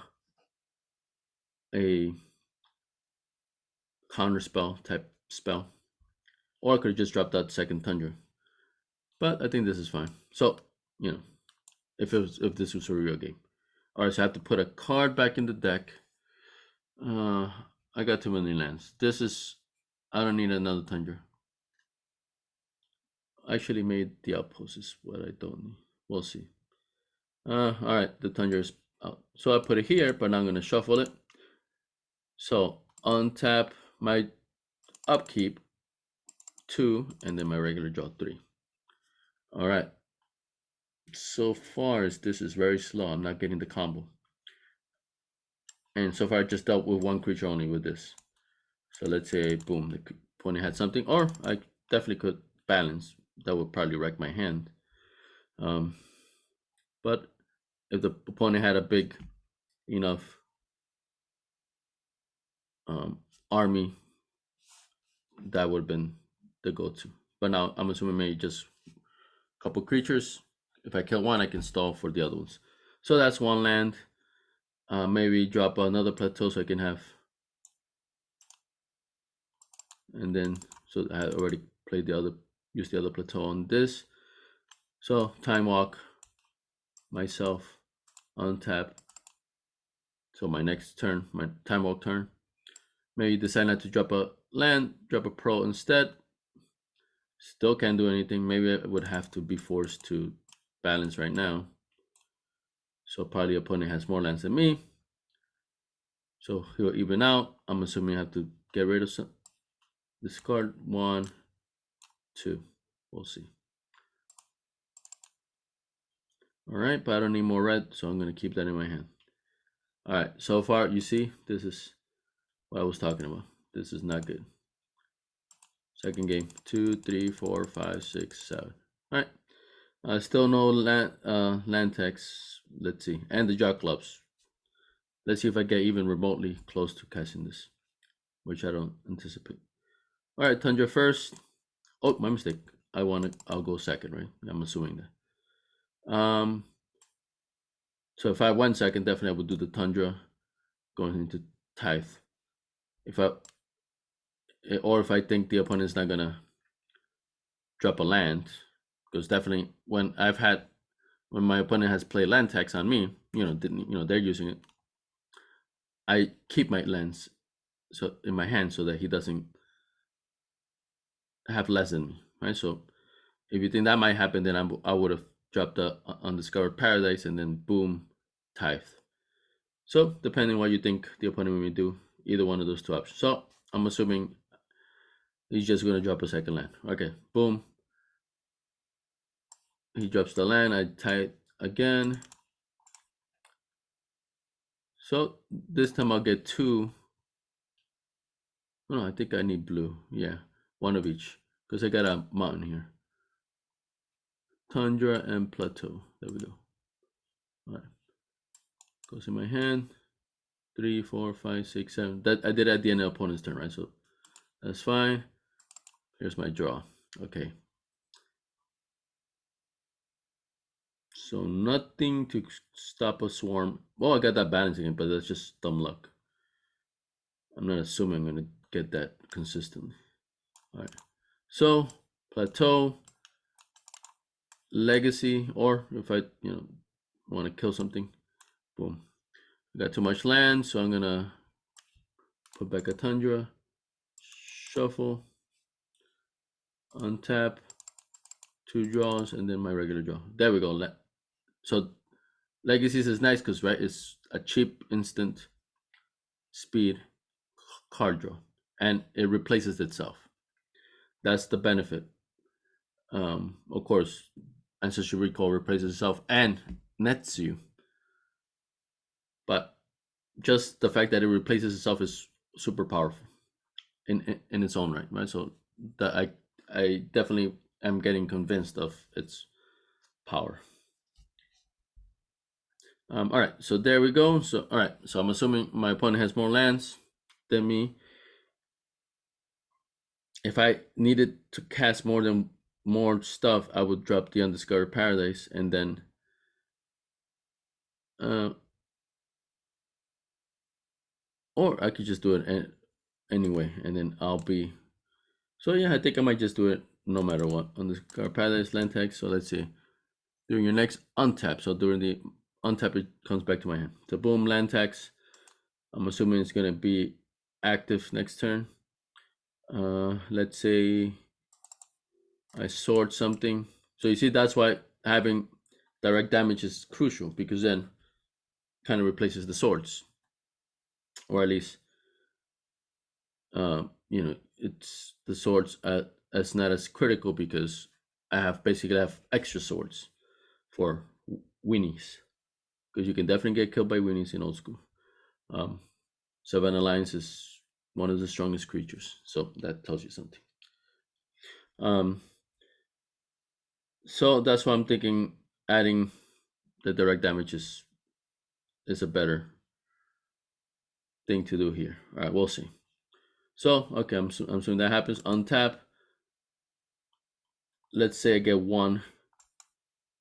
counter spell type spell, or I could just drop that second Tundra. But I think this is fine. So if this was a real game. All right, so I have to put a card back in the deck. I got too many lands. I don't need another Tundra. I actually made the outpost is what I don't need. We'll see. All right, the Tundra is out. So I put it here, but now I'm gonna shuffle it. So untap my upkeep 2, and then my regular draw 3. All right. So far as this is very slow, I'm not getting the combo. And so far I just dealt with 1 creature only with this. So let's say, boom, the opponent had something, or I definitely could balance. That would probably wreck my hand. But if the opponent had a big enough army, that would have been the go-to. But now I'm assuming maybe just a couple creatures. If I kill one, I can stall for the other ones. So that's 1 land. Maybe drop another plateau so I can have, and then so I already played use the other plateau on this. So time walk myself, untap. So my next turn, my time walk turn. Maybe decide not to drop a land, drop a pro instead. Still can't do anything. Maybe I would have to be forced to balance right now. So probably opponent has more lands than me. So he'll even out. I'm assuming I have to get rid of some. Discard 1, 2. We'll see. All right, but I don't need more red, so I'm going to keep that in my hand. All right, so far, you see, this is what I was talking about. This is not good. Second game, 2, 3, 4, 5, 6, 7. All right, still no land text. Let's see, and the jaw clubs. Let's see if I get even remotely close to casting this, which I don't anticipate. All right, Tundra first. Oh, my mistake. I'll go second, right? I'm assuming that. So if I went second, definitely I would do the Tundra going into Tithe. If I think the opponent's not gonna drop a land, because definitely when my opponent has played land tax on me, they're using it. I keep my lands in my hand so that he doesn't have less than me, right? So if you think that might happen, then I would have dropped the Undiscovered Paradise and then boom, Tithe. So depending what you think the opponent will do, either one of those 2 options. So I'm assuming he's just gonna drop a second land. Okay, boom. He drops the land. I Tithe again. So this time I'll get 2. No, I think I need blue. Yeah, 1 of each, because I got a mountain here. Tundra and plateau. There we go. All right. Goes in my hand. 3, 4, 5, 6, 7. That I did at the end of the opponent's turn, right? So that's fine. Here's my draw. Okay. So nothing to stop a swarm. Well, I got that balancing it, but that's just dumb luck. I'm not assuming I'm gonna get that consistently. All right. So plateau, legacy, or if I want to kill something, boom. I got too much land, so I'm gonna put back a Tundra, shuffle, untap, 2 draws, and then my regular draw. There we go. So legacies is nice because it's a cheap instant speed card draw, and it replaces itself. That's the benefit. Of course, Ancestral Recall replaces itself and nets you, but just the fact that it replaces itself is super powerful in its own right? So that I definitely am getting convinced of its power. All right, so there we go. So all right, so I'm assuming my opponent has more lands than me. If I needed to cast more than more stuff, I would drop the Undiscovered Paradise, and then uh, or I could just do it anyway, and then I'll be. So yeah, I think I might just do it no matter what. Undiscovered Paradise, land text. So let's see. During your next untap, so during the untap, it comes back to my hand. So boom, land text. I'm assuming it's gonna be active next turn. Let's say I sort something. So you see, that's why having direct damage is crucial, because then kind of replaces the swords, or at least it's the swords as not as critical, because I have extra swords for weenies, because you can definitely get killed by weenies in old school. Um, Savannah Lions is one of the strongest creatures, so that tells you something. Um, so that's why I'm thinking adding the direct damage is a better thing to do here. All right, we'll see. So okay, I'm assuming that happens. Untap. Let's say I get one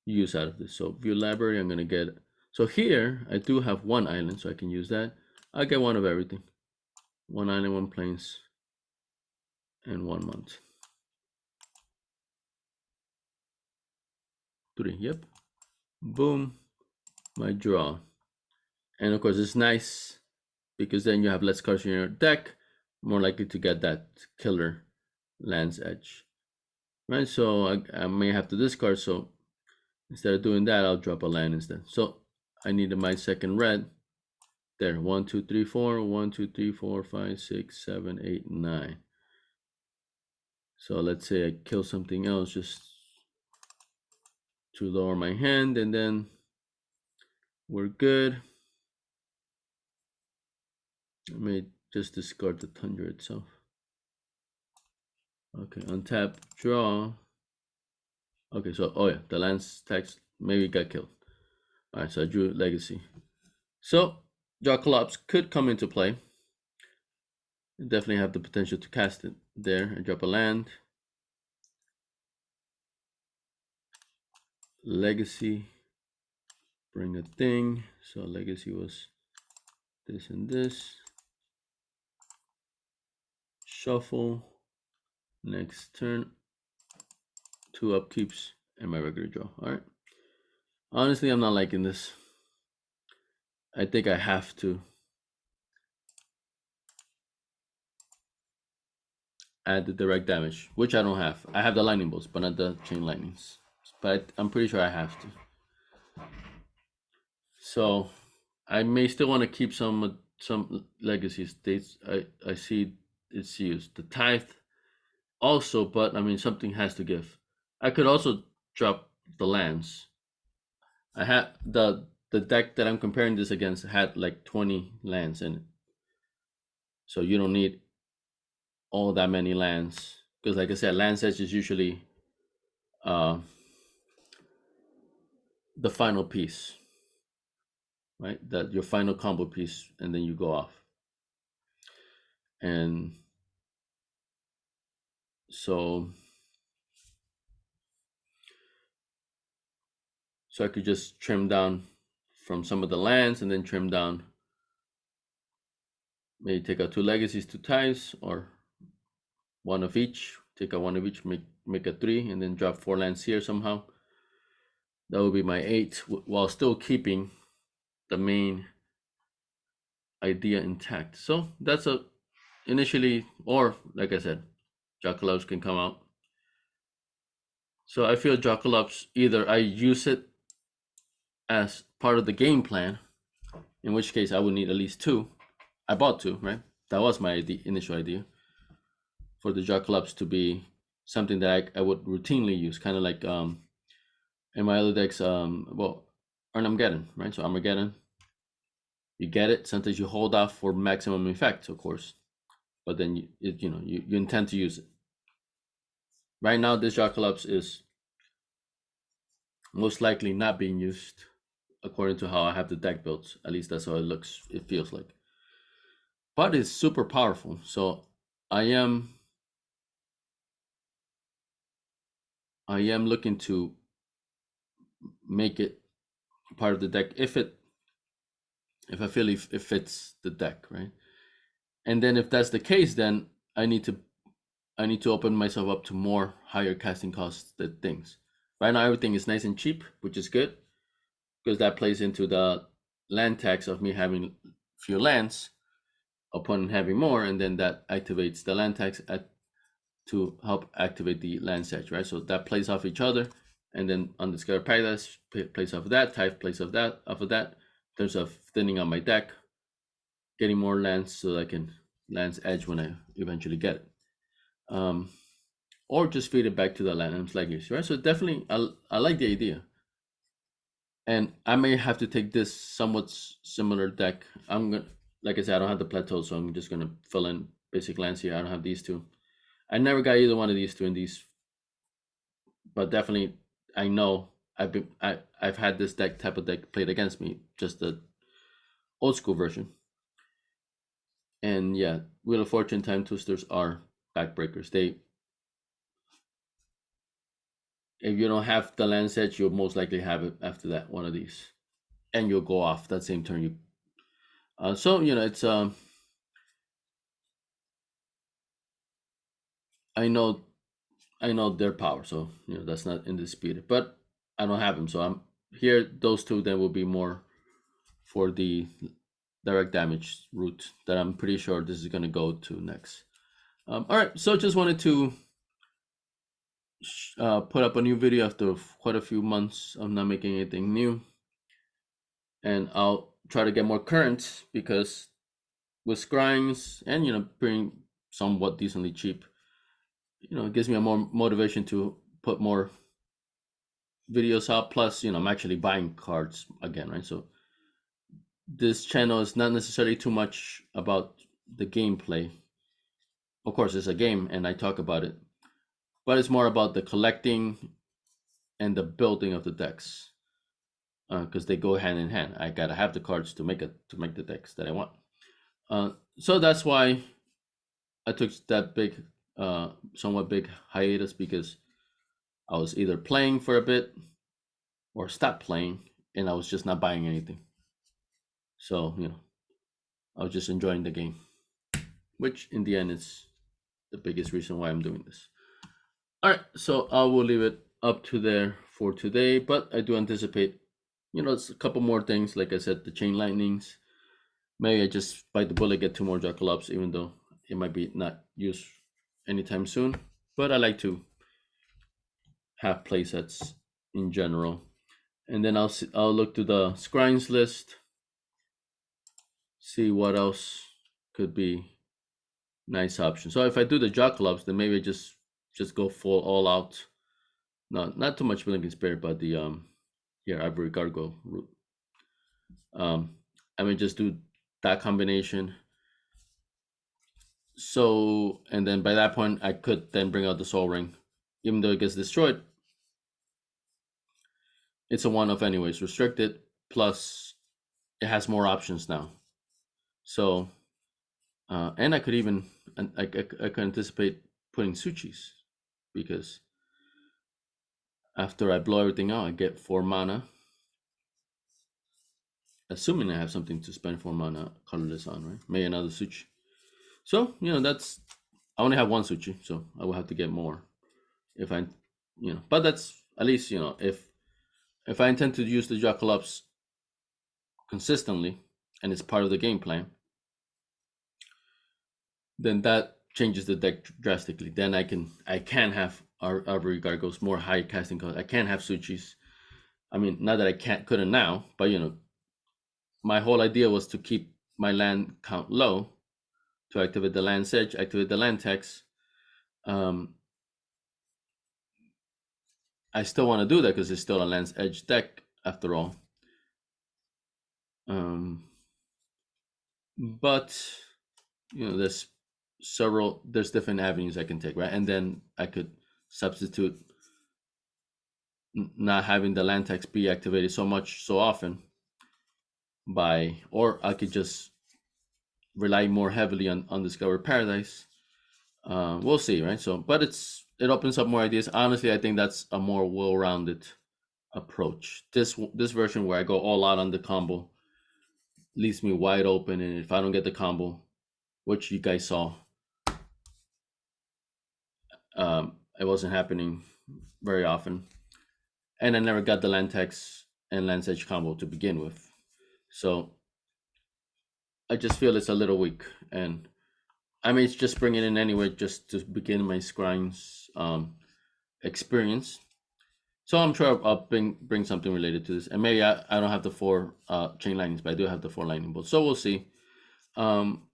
use out of this. So view library, I'm gonna get. So here I do have one island, so I can use that. I get one of everything. One island, one plains, and 1 month. 3. Yep. Boom. My draw. And of course, it's nice because then you have less cards in your deck, more likely to get that killer Land's Edge. Right, so I may have to discard, so instead of doing that, I'll drop a land instead. So I needed my second red. There, 1, 2, 3, 4, 1, 2, 3, 4, 5, 6, 7, 8, 9. So let's say I kill something else just to lower my hand, and then we're good. I may just discard the Tundra itself. Okay, untap, draw. Okay, so oh yeah, the land's text maybe got killed. All right, so I drew Legacy. So Jacalops could come into play. You definitely have the potential to cast it there. I drop a land. Legacy. Bring a thing. So Legacy was this and this. Shuffle. Next turn. 2 upkeeps and my regular draw. All right. Honestly, I'm not liking this. I think I have to add the direct damage, which I don't have. I have the lightning bolts, but not the chain lightnings. But I'm pretty sure I have to. So I may still want to keep some legacy states. I see it's used. The tithe also, but I mean something has to give. I could also drop the lands. I had the deck that I'm comparing this against had like 20 lands in it. So you don't need all that many lands, because like I said, land edge is usually uh, the final piece, right? That your final combo piece, and then you go off. And so I could just trim down from some of the lands, and then trim down, maybe take out 2 legacies, 2 ties, or one of each. Take out one of each, make a 3, and then drop 4 lands here somehow. That would be my 8, while still keeping the main idea intact. So that's a initially, or like I said, Jacalops can come out. So I feel Jacalops, either I use it as part of the game plan, in which case I would need at least 2. I bought 2, right? That was my initial idea, for the Jacalops to be something that I would routinely use, kind of like in my other decks, well, Armageddon, right? So Armageddon, you get it. Sometimes you hold off for maximum effect, of course, but then you intend to use it. Right now, this Jacalops is most likely not being used, according to how I have the deck built. At least that's how it looks. It feels like, but it's super powerful. So I am I am looking to make it part of the deck if I feel it fits the deck, right? And then if that's the case, then I need to I need to open myself up to more higher casting costs than things. Right now everything is nice and cheap, which is good because that plays into the land tax of me having few lands upon having more, and then that activates the land tax to help activate the land set, right? So that plays off each other, and then on the Scalar Paradise plays off of that, Type plays off of that, in terms of thinning out my deck, getting more lands so that I can lands edge when I eventually get it. Um, or just feed it back to the land and legacy, right? So definitely, I like the idea, and I may have to take this somewhat similar deck. I'm gonna, like I said, I don't have the plateau, so I'm just gonna fill in basic lands here. I don't have these two. I never got either one of these two in these, but definitely I know I've had this type of deck played against me, just the old school version. And yeah, Wheel of Fortune Time Twisters are backbreakers. They If you don't have the land set, you'll most likely have it after that one of these, and you'll go off that same turn. So it's I know I know their power, so that's not indisputed. But I don't have them, so I'm here. Those two then will be more for the direct damage route that I'm pretty sure this is going to go to next. All right, so just wanted to put up a new video after quite a few months of not making anything new, and I'll try to get more current because with Scryings and being somewhat decently cheap, it gives me a more motivation to put more videos out. Plus, I'm actually buying cards again, right? So this channel is not necessarily too much about the gameplay. Of course, it's a game, and I talk about it, but it's more about the collecting and the building of the decks because they go hand in hand. I gotta have the cards to make the decks that I want. So that's why I took that somewhat big hiatus because I was either playing for a bit or stopped playing, and I was just not buying anything. So I was just enjoying the game, which in the end is the biggest reason why I'm doing this. All right, so I will leave it up to there for today, but I do anticipate, it's a couple more things. Like I said, the chain lightnings. Maybe I just bite the bullet, get two more Jackalopes, even though it might be not used anytime soon. But I like to have playsets in general, and then I'll look to the Scryings list, see what else could be nice option. So if I do the Jackalopes, then maybe I just go full all out. Not too much Blinking Spirit, but the here Ivory Gargoyle route. I mean just do that combination. So and then by that point I could then bring out the Soul Ring. Even though it gets destroyed, it's a one-off anyways, restricted, plus it has more options now. So and I could even I could anticipate putting Suchis because after I blow everything out, I get 4 mana. Assuming I have something to spend 4 mana colorless on, right? Maybe another Suchi. So, that's I only have one Suchi, so I will have to get more if I but that's at least, if I intend to use the Jackalopes consistently and it's part of the game plan, then that changes the deck drastically. Then I can have Arbory Gargoyles, more high casting cost. I can have Suchis. I mean, not that I couldn't now, but my whole idea was to keep my land count low, to activate the land sedge, activate the land tax. I still want to do that because it's still a land's edge deck after all. But there's different avenues I can take, right? And then I could substitute not having the land tax be activated so often or I could just rely more heavily on Discover Paradise. We'll see, right? So, but it's it opens up more ideas. Honestly, I think that's a more well-rounded approach. This version where I go all out on the combo leaves me wide open, and if I don't get the combo, which you guys saw, it wasn't happening very often, and I never got the land tax and land edge combo to begin with. So I just feel it's a little weak, and I mean it's just bring it in anyway, just to begin my Scryings experience. So I'm sure I'll bring something related to this, and maybe I don't have the four chain lightnings, but I do have the four lightning bolts. So we'll see. Um,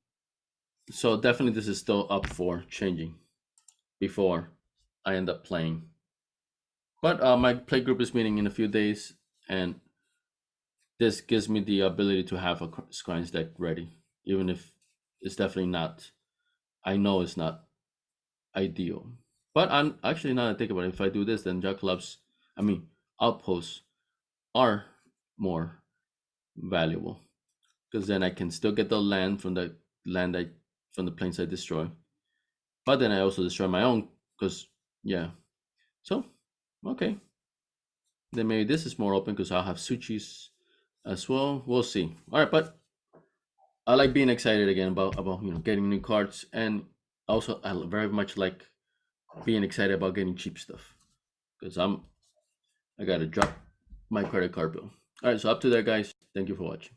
so definitely this is still up for changing before I end up playing. But my play group is meeting in a few days, and this gives me the ability to have a Scryings deck ready, even if it's definitely not. I know it's not ideal, but I'm actually now that I think about it. If I do this, then Jack clubs, I mean outposts, are more valuable because then I can still get the land from the land I from the planes I destroy, but then I also destroy my own because yeah. So okay, then maybe this is more open because I'll have Suchis as well. We'll see. All right, but I like being excited again about getting new cards, and also I very much like being excited about getting cheap stuff because I gotta drop my credit card bill. All right, so up to there, guys. Thank you for watching.